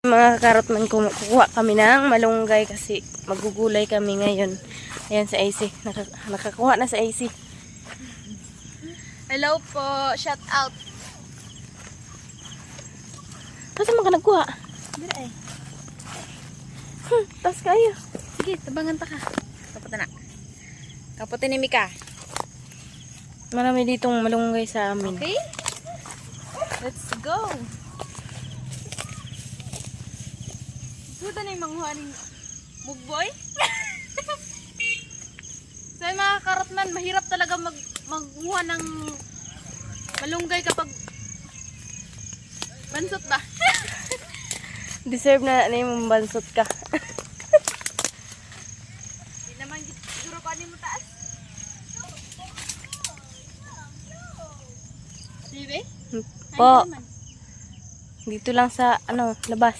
Mga karot man, kukuha kami ng malunggay kasi magugulay kami ngayon. Ayan sa AC. Nakakuha na sa AC. Hello po. Shout out. Kasi mo ka nagkuha? Dira eh. Tas kayo. Sige, tabangan ta ka. Kaputin na. Kaputin ni Mika. Marami ditong malunggay sa amin. Okay? Let's go. Suda na yung manguha ng mugboy. So yung mga karotman, mahirap talaga magmuha ng malunggay kapag bansot ba? Deserve na yung bansot ka. Hindi naman siguro pa mo taas. Diba? Po. Dito lang sa labas.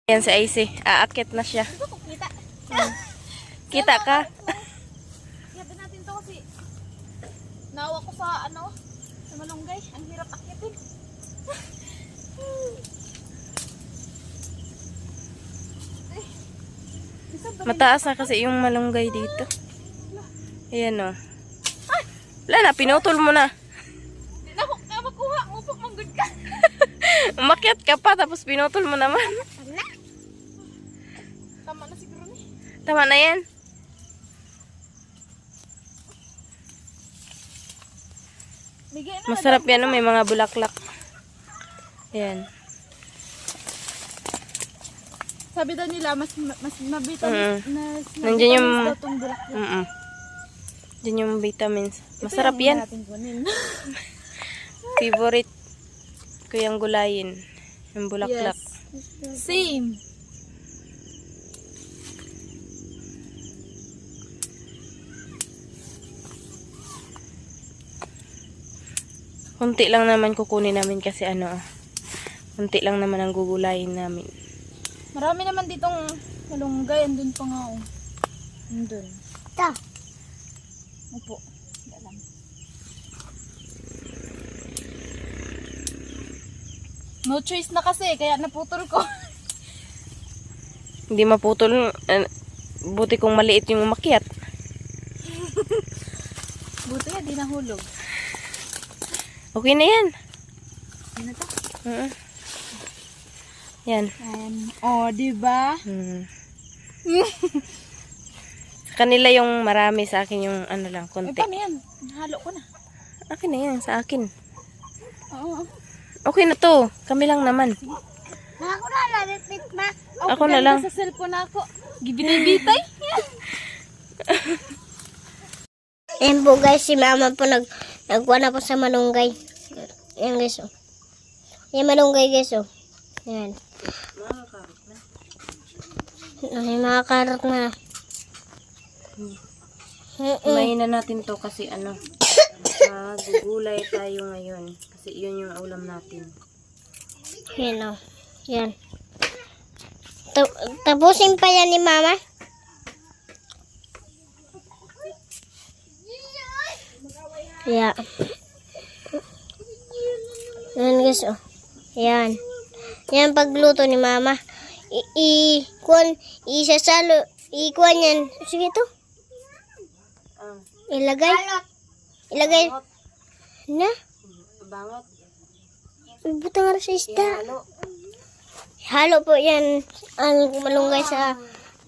Yan sa AC. Aakyat na siya. Kita. Kita ka? Yatin natin to kasi nawa ko sa sa malunggay. Ang hirap akyatin. Mataas na kasi yung malunggay dito. Ayan o. Wala na, pinutol mo na. Hindi na ako makuha. Mupok manggod ka. Umakyat ka pa tapos pinutol mo naman. Tama na siguro ni. Tama na yan. Bigay na. Masarap yan, may mga bulaklak. Ayan. Sabi daw nila mas mabitamis Nandiyan yung tong bulaklak. Diyan yung vitamins. Masarap yan. Favorite ko yung gulayin. Yung bulaklak. Yes. Same. Kunti lang naman kukunin namin kasi kunti lang naman ang gugulayin namin. Marami naman ditong malunggay. Andun pa nga oh. Andun. Ta. Opo. Dalam. No choice na kasi kaya naputol ko. Hindi maputol. Buti kung maliit yung umakyat. Buti nga di nahulog. Okay na yan. Ano to? Yan. Oh, diba? Sa kanila yung marami, sa akin yung lang, konti. Paano yan? Halo ko na. Akin na yan, sa akin. Oo. Okay na to. Kami lang naman. Ako na lang, ma. Ako na lang. Sa cellphone ako. Gibitay-bitay. Ayan po guys, si mama po nagkuha na po sa malunggay. Ayan guys oh. Ayan malunggay guys oh. Ayan. Ay, mga karot na. Kumain na natin to kasi gugulay tayo ngayon. Kasi yun yung ulam natin. Ayan oh. Ayan. Tapusin pa yan ni mama. Yeah. Ayan guys oh. Ayan. Yan pagluto ni mama. Ikuan yan. Sige to. Ilagay. Na. Bangot. Butang nga sa isda. Halo po yan. Ang malunggay sa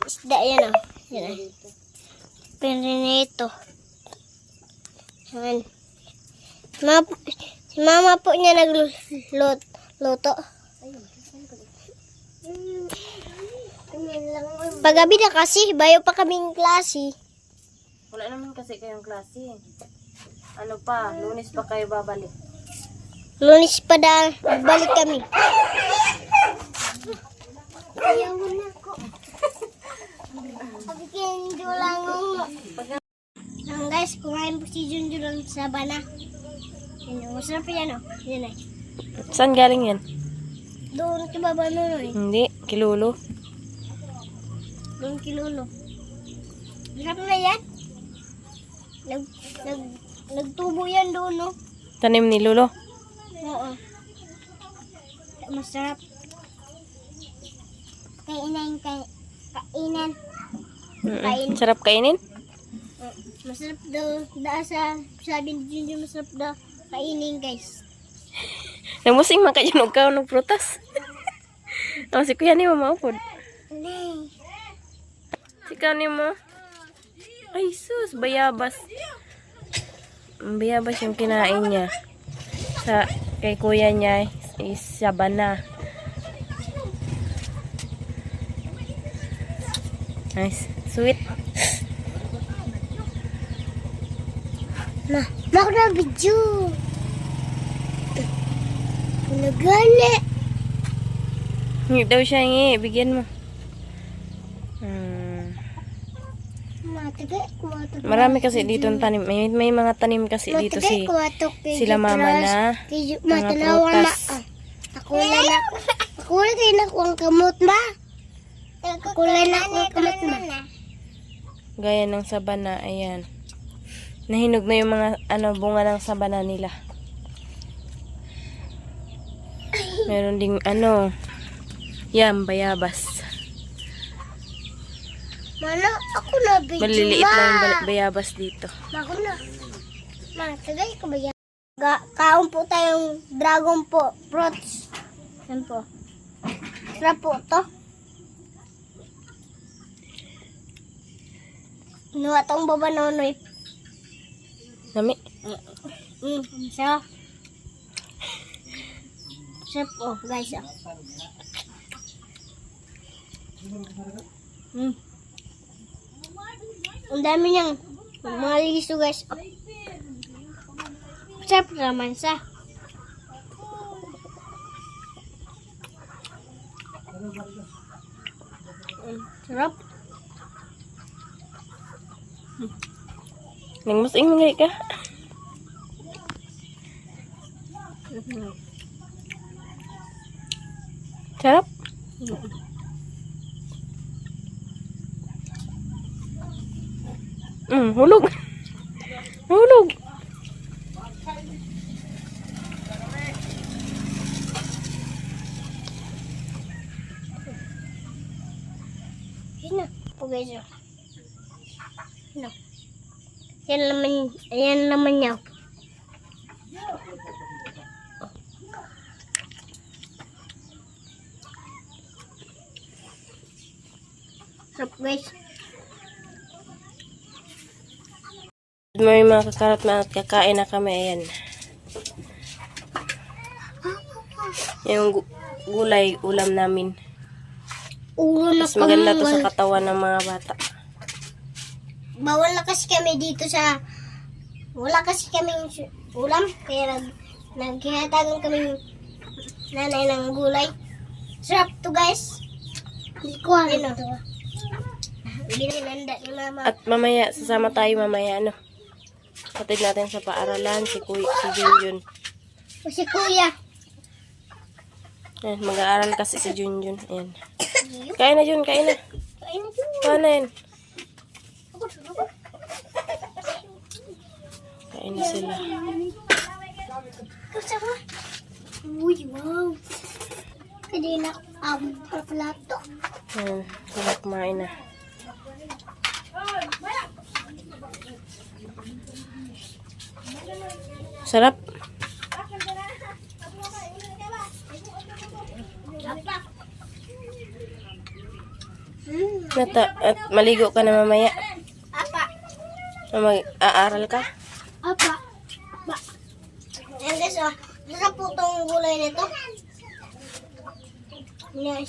isda yan oh. Yan. Perinito. Yan. Si mama po niya nagluto. Paggabi na kasi, bayo pa kaming klase. Wala naman kasi kayong klase. Ano pa, Lunes pa kayo babalik. Lunes pa balik kami. Ayaw mo na ako. Pagkikin lang guys, kumain po si Junjun lang sa bana. Masarap yan o. Yan ay. Saan galing yan? Doon sa baba nun eh. Hindi, Kilulo. Doon Kilulo. Masarap na yan. Nagtubo yan doon no. Tanim ni Lulo. Oo. Masarap. Kainan. Sarap kainin? Masarap daw. Sabi ni Junjun, masarap daw kainin, guys. Namusing man kayo nung kaon ng prutas. Si kuya ni mo maupod. Si kuya ni mo. Ay sus, bayabas. Bayabas yung kinain niya. Kay kuya niya is sabana. Nice. Sweet. Mako na video. Nagani. Hindi daw siya ngi. Bigyan mo. Marami kasi dito ang tanim. May mga tanim kasi dito sila mama na mga prutas. Ako na kayo nakuha ang kamot ba? Ako na nakuha ang kamot ba? Gaya ng sabana. Ayan. Nahinog na yung mga bunga ng sabana nila. Meron ding yan, bayabas. Mana, ako na video. Maliliit lang yung bayabas dito. Ako na. Tagay ko ba yan? Kaon po tayong dragon po. Fruits. Yan po. Sarap po to. Inuha tong baba nonoy. Nami? Siya. Sarap po, guys. Ang dami niyang mga liso, guys. Sarap naman siya. Sarap. Nangmusing mga ka? Sarap? Hulog. Hulog. Yan na. Po guys. Yan na. Yan naman niya. Sarap guys. May mga kakarat na at kakain na kami. Ayan. Yung gulay, ulam namin. Ulo na Mas maganda to sa katawan ng mga bata. Bawal na kasi kami dito sa... Wala kasi kaming ulam. Kaya naghihatagan kaming nanay ng gulay. Sarap to guys. Hindi ko alam ito. Binilanda ni mama. At mamaya, sasama tayo mamaya, Patid natin sa paaralan, si Junjun. O si kuya. Ayan, mag-aaral kasi si Junjun. Ayan. Kain na, Jun, kain na. Kain na yan. Kain na sila. Kasama. Uy, wow. Kanina, plato. Ayan, sila kumain na. Sarap. At maligo ka na mamaya. Apa. Mag-aaral ka? Apa. Ba. Ayan guys, sarap po itong gulay nito.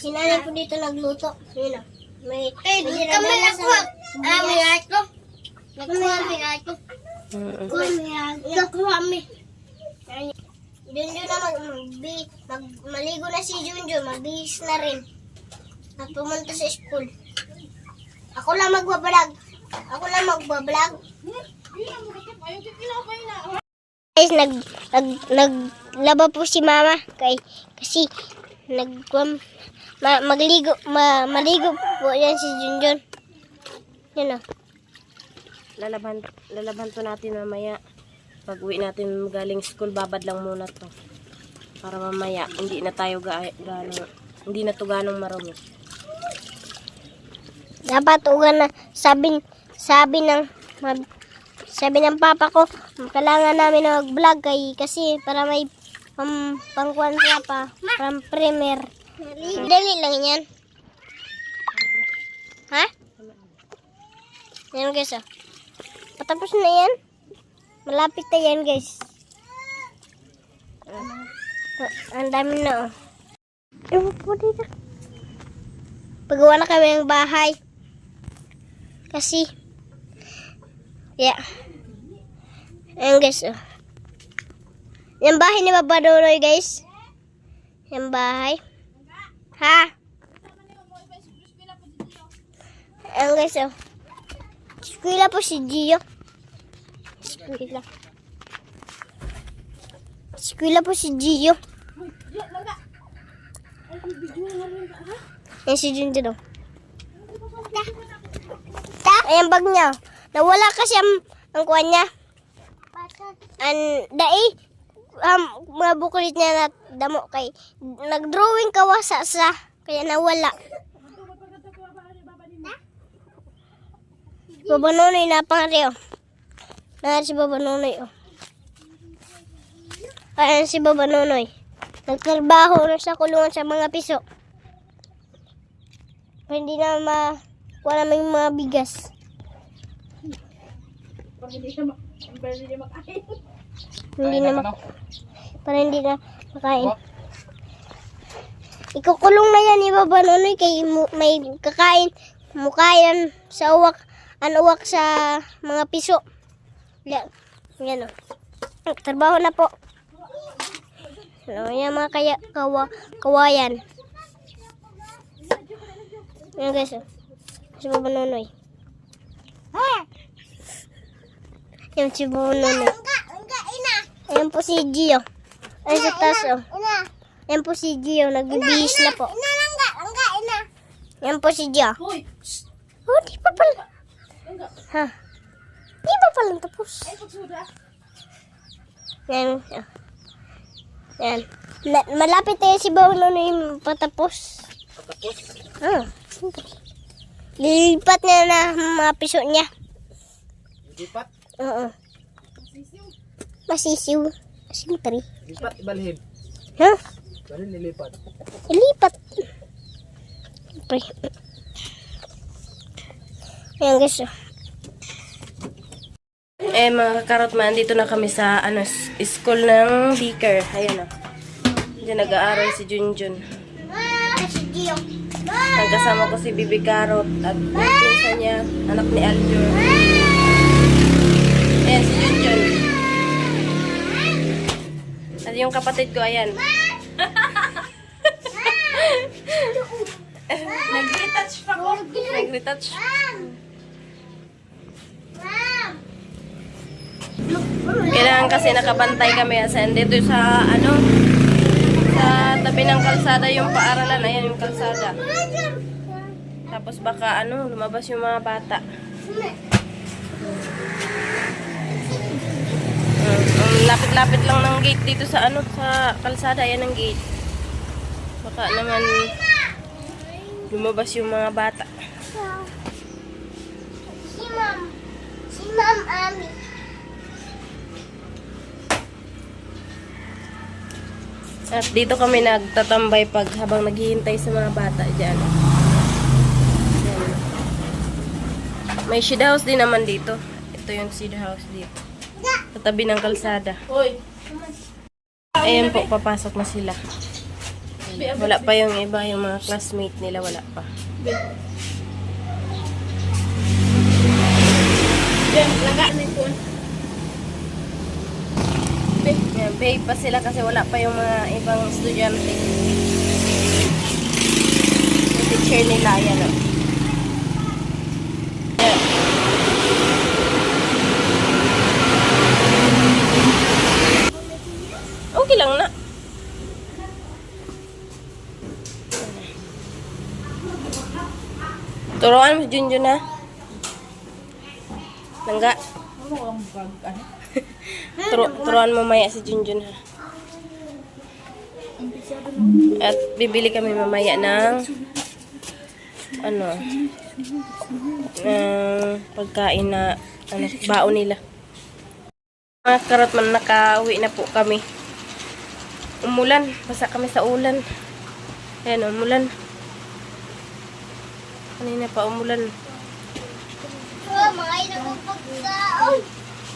Sinanay po dito nagluto. Yun o. May kami nakuha. May ato. Nakuha may ato. Nakuha may. Junjun na maligo na si Junjun. Magbihis na rin. At pumunta sa school. Ako lang magbablog. Guys, naglaba po si mama kasi maligo po yan si Junjun. Yan o. Lalaban to natin mamaya. Pag uwi natin galing school, babad lang muna to. Para mamaya, hindi na to ganong marumi. Dapat ugan na sabi ng papa ko, kailangan namin na mag-vlog kasi para may pangkuhan siya pa, parang premier. Dali lang yan. Ha? Yan guys, oh. Patapos na yan. Malapit na yan guys. Ang dami na, oh. Ewan po dito. Pagawa na kami ng bahay. Kasi, yeah. Ayan guys, oh. Yung bahay ni Papa Nonoy guys. Yung bahay. Ha? Ayan guys, oh. Eskwela po si Gio. Eskwela. Eskwela po si Gio. Ayan si Junjun, oh. Ayan bag niya. Nawala kasi ang kuha niya. Mga bukulit niya na damo kay nagdrawing kawasa sa kaya nawala. Baba Nonoy na pangari, oh. Nangar si Baba Nonoy, oh. Ayan si Baba Nonoy. Nagtrabaho na sa kulungan sa mga piso. Hindi na wala namang mga bigas. Para hindi na makain. Ikukulong na yan ni Baba Nonoy kay may kakain mukayan sa uwak sa mga piso. Yan, yan, oh. Trabaho na po. Ano yan mga kawayan. Yan guys, oh. Si Baba Nonoy. Yan si Baba Nonoy. Ayan po si Gio. Ayan sa taas, oh. Ayan po si Gio. Nagbibihis na po. Ayan po si Gio. Oh, di pa pala. Ha? Di pa pala tapos. Yan. Yan. Malapit tayo si Baba Nonoy patapos. Patapos? Lilipat niya na mga piso niya. Lipat? Oo. Masisiw. Siyempre. Lipat, ibalhin. Ha? Balhin, nilipat. Ilipat. Siyempre. Ayan guys. Mga kakarot man, dito na kami sa school ng Beaker. Ayan, oh. Diyan nag-aaral si Junjun. Si Gio. Nagkasama ko si Bibi Karot at yung pinsan niya, anak ni Aljur. Ayan si Junjun. At yung kapatid ko, ayan. Nag-retouch pa ko. Nag-retouch. Kailangan kasi nakabantay kami sa dito sa sa tabi ng kalsada yung paaralan. Ayan yung kalsada. Tapos baka lumabas yung mga bata. Lapit-lapit lang ng gate dito sa sa kalsada. Ayan ang gate. Baka naman lumabas yung mga bata. Si Ma'am Ami. At dito kami nagtatambay habang naghihintay sa mga bata dyan. Ayan. May shade house din naman dito. Ito yung shade house dito. Sa tabi ng kalsada. Hoy. Ayan po, papasok na sila. Wala pa yung iba, yung mga classmate nila, wala pa. Yan, laga na yung phone. Ayan, babe pa sila kasi wala pa yung mga ibang estudyante. Yung teacher nila, ayan o. Ayan. Okay lang na. Turuan mo si Junjun ha. Langga. Turuan mo maya si Junjun ha. At bibili kami mamaya ng pagkain na baon nila. Mga karot man, nakauwi na po kami. Umulan, basa kami sa ulan. Ayan, umulan. Kanina pa umulan. Oh, mga inagpagkaon.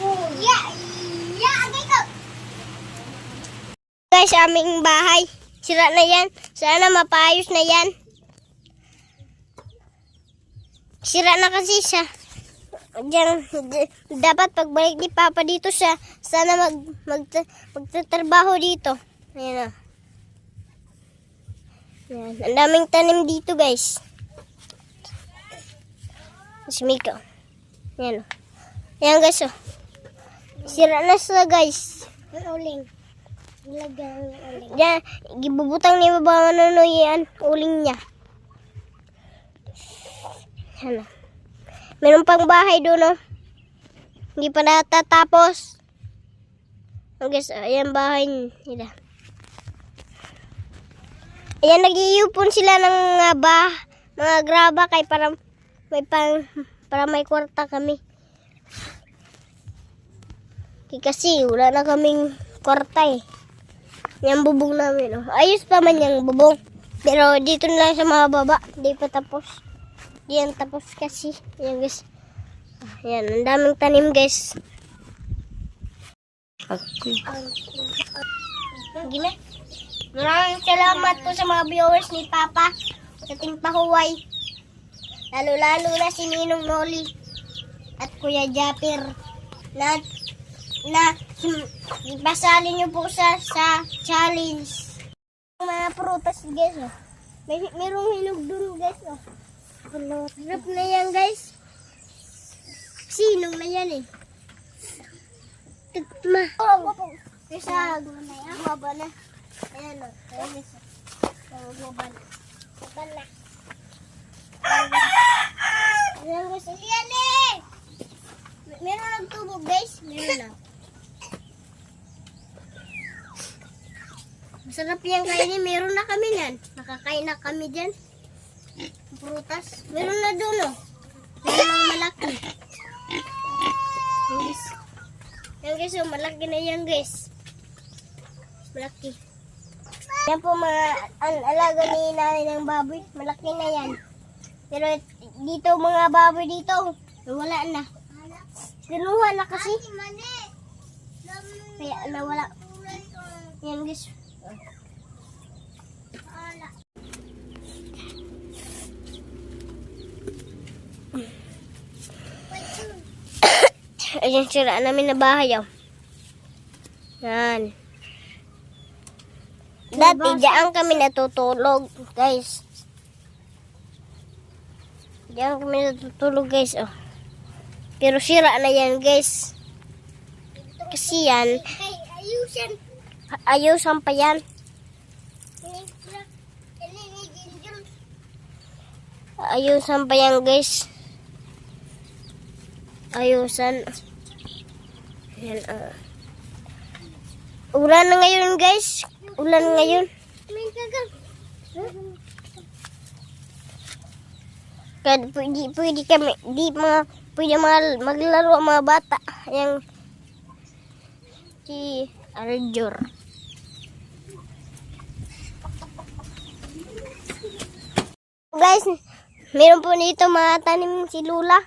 Agay ko. Guys, aming bahay. Sira na yan. Sana mapayos na yan. Sira na kasi siya. Diyan, dapat pagbalik ni Papa dito siya. Sana magtatrabaho dito. Ayan o. Ayan. Ang daming tanim dito, guys. Si Miko. Ayan o. Ayan, guys o. Sira na siya, guys. Uling. Diyan, gibubutang ni Baba Manonoy yan. Uling niya. Ayan o. Meron pang bahay doon, oh. Hindi pa natatapos. Oh, guys, ayan bahay nila. Ayan, nag-iupon sila ng mga graba kay para may kwarta kami. Kasi wala na kaming kwarta eh. Yan bubong namin, oh. Ayos pa man yung bubong. Pero dito na lang sa mga baba. Hindi pa tapos. Yan tapos kasi. Ayan guys. Ayan, ang daming tanim guys. Gina. Maraming salamat po sa mga viewers ni Papa sa Team Pahuway. Lalo-lalo na si Ninong Noli at Kuya Japir na ipasali niyo po sa challenge. Mga prutas guys, oh. Merong hinog dun guys, oh. Sarap na yan guys. Sinong na yan eh. Tukma. Kesa baba na. Ayan o. Baba na. Baba na. Ayan guys. Ayan eh. Meron nagtubog guys. Meron na. Masarap yan kainin. Meron na kami yan. Nakakain na kami dyan. Prutas. Meron na doon, oh. Meron mga malaki. Yan guys, oh. Malaki na yan guys. Malaki. Yan po mga alaga ni nanay ng baboy. Malaki na yan. Pero dito mga baboy dito, wala na. Kinuha na kasi. Kaya nawala. Yan guys. Ayan, sira namin na bahay, oh. Yan. Dati, diyan kami natutulog, guys. Diyan kami natutulog, guys, oh. Pero sira na yan, guys. Kasi yan, ayusan pa yan. Ayusan pa yan, guys. Ayusan. Yan, ulan na ngayon guys. Ulan ngayon. Kaya pwede kami, pwede maglaro ang mga bata. Yang si Aljor. Guys, meron po dito mga tanim si Lula.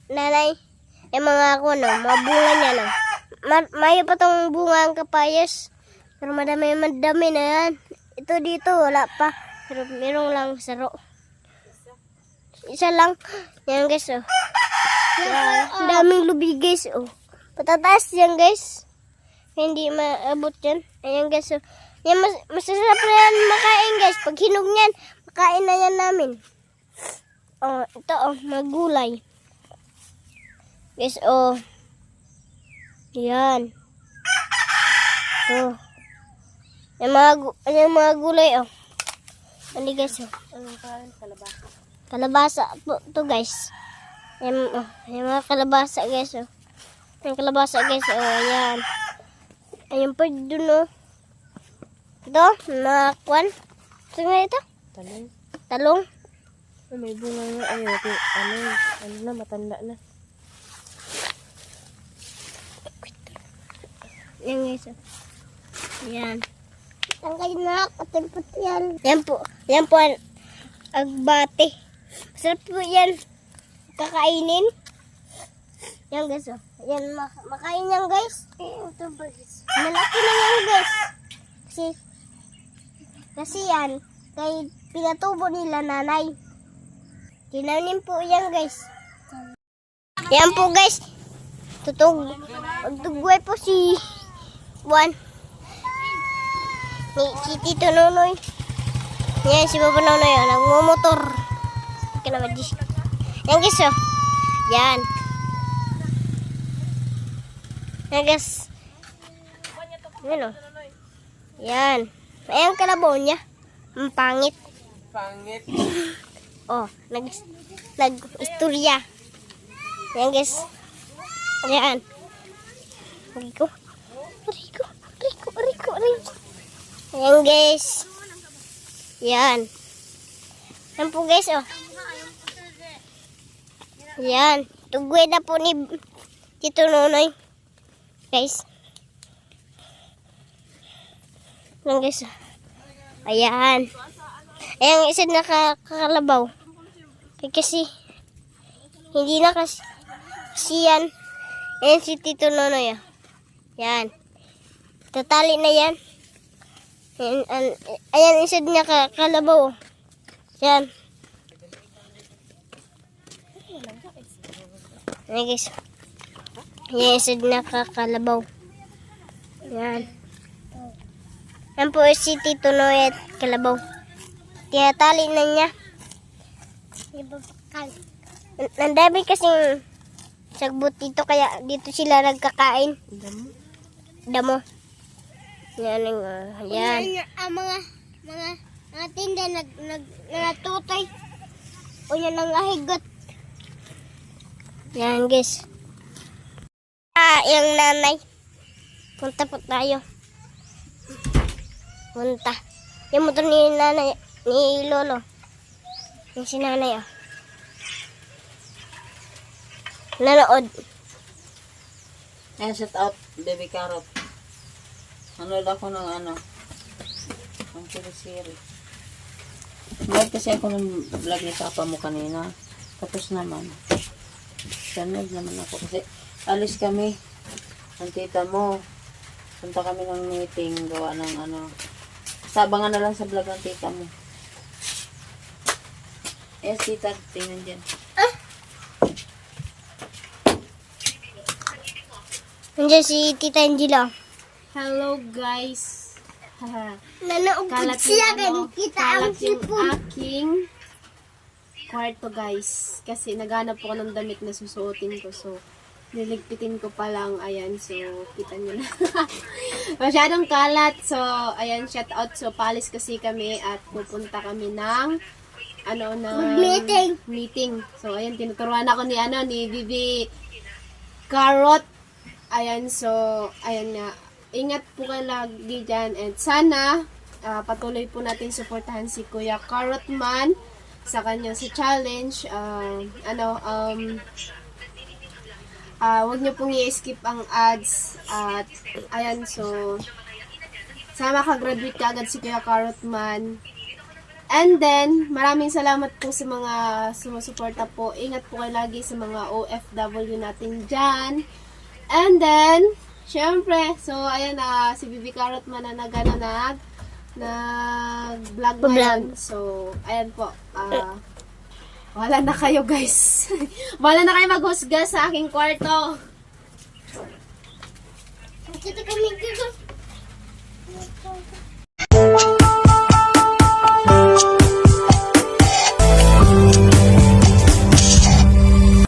Nanay, yung mga ako, no, mga bunga niya, no. May pa tong bunga ang kapayas. Pero madami na yan. Ito dito, wala pa. Pero merong lang saro. Isa lang. Yan guys, oh. Yan, daming lubi guys, oh. Patataas yan guys. Hindi maabot yan. Ayan guys, oh. Yan, masasarap na yan makain guys. Pag hinog niyan, makain na yan namin. Oh, ito, oh, magulay. Guys, oh. Yan. Oh. Yung mga gulay, oh. Ano guys, oh. Kalabasa. Kalabasa po to guys. Yung mga kalabasa guys, oh. Yung kalabasa guys, oh. Ayan. Ayun po dun, oh. Ito, mga kwan. Ito nga ito? Talong. Talong. May bunga nga. Ay, okay. Ano na, matanda na. Yan guys. Yan. Ang kayo na, katulpot yan. Yan po ang agbate. Masarap po yan. Kakainin. Yan guys. Yan, makain yan guys. Malaki na yan guys. Kasi yan, kay pinatubo nila nanay. Tinanim po yan guys. Yan po guys. Magtugway po si Juan. Si Tito Nonoy. Yan si Papa Nonoy. Nagmumotor. Yan guys oh. Yan. Yan guys. Yan oh. Yan. Ayan kalabaw niya. Ang pangit. Pangit. Oh, nag-istorya. Yan guys. Ayan. Rico. Ayan guys. Yan. Yan po guys oh. Yan. Tugwe na po ni Tito Nonoy. Guys. Yan guys oh. Ayan. Ayan isa nakakalabaw. Kasi hindi na kasi yan. Ayan si Tito Nonoy oh. Yan. Tatali na yan. Ayan isa niya kalabaw. Yan. Ayan guys. Ayan isa niya kalabaw. Yan. Yan po si Tito Noy at kalabaw. Tinatali na niya. Nandami kasing sagbot dito kaya dito sila nagkakain. Damo. Yan yan. Ang mga tinda nagtutay. O yan ang ahigot. Yan guys. Yung nanay. Punta po tayo. Punta. Yung motor ni nanay, ni lolo. Yung si nanay oh. Nanood. Ayan, shout out, baby carrot. Nanood ako ng ang teleserye. Nanood kasi ako ng vlog ni Papa mo kanina. Tapos naman, nanood naman ako. Kasi alis kami. Ang tita mo. Punta kami ng meeting. Gawa ng sabangan na lang sa vlog ng tita mo. Yes, tita. Tingnan dyan. Nandiyan si Tita Angela. Hello guys. Nanood siya kita ang sipon. Aking kwarto guys. Kasi naghanap ako ng damit na susuotin ko. So, niligpitin ko pa lang. Ayan. So, kita nyo na. Masyadong kalat. So, ayan. Shout out. So, paalis kasi kami at pupunta kami ng meeting. So, ayan. Tinuturuan ako ni Bibi Carrot. Ayan, so, ayan nga. Ingat po kayo lagi dyan. And sana, patuloy po natin suportahan si Kuya Carrotman sa kanyang challenge. Huwag nyo pong i-skip ang ads. At, ayan, so, sana makagraduate ka agad si Kuya Carrotman. And then, maraming salamat po sa mga sumusuporta po. Ingat po kayo lagi sa mga OFW natin dyan. And then, syempre, so, ayan si Bibi Carrot man na nag-vlog ngayon. So, ayan po. Wala na kayo, guys. Wala na kayo maghusga sa aking kwarto. Kita kami dito.